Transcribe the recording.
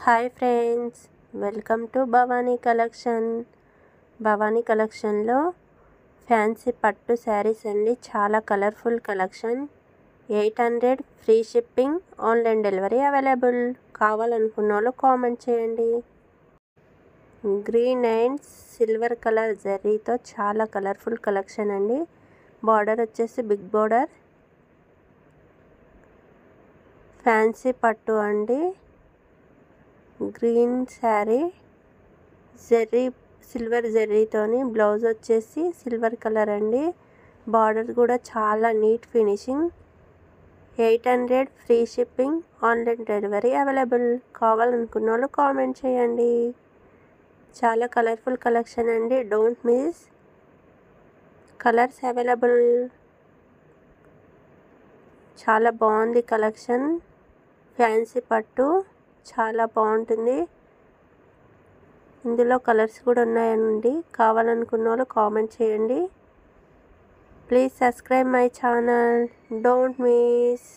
Hi friends, welcome to Bhavani కలెక్షన్లో fancy పట్టు శారీస్ అండి. చాలా colourful collection. 800 free shipping, online delivery available. కావాలనుకున్న వాళ్ళు కామెంట్ చేయండి. గ్రీన్ అండ్ సిల్వర్ కలర్ జరీతో చాలా కలర్ఫుల్ కలెక్షన్ అండి. బార్డర్ వచ్చేసి బిగ్ బార్డర్. ఫ్యాన్సీ పట్టు అండి. గ్రీన్ శారీ, సిల్వర్ జరీతోని బ్లౌజ్ వచ్చేసి సిల్వర్ కలర్ అండి. బార్డర్ కూడా చాలా neat finishing. 800 free shipping, online delivery available. కావాలనుకున్న వాళ్ళు కామెంట్ చేయండి. చాలా కలర్ఫుల్ కలెక్షన్ అండి. Don't miss. Colours available. చాలా బాగుంది కలెక్షన్. ఫ్యాన్సీ పట్టు చాలా బాగుంటుంది. ఇందులో కలర్స్ కూడా ఉన్నాయండి. కావాలనుకున్న వాళ్ళు కామెంట్ చేయండి. Please subscribe my channel. Don't miss.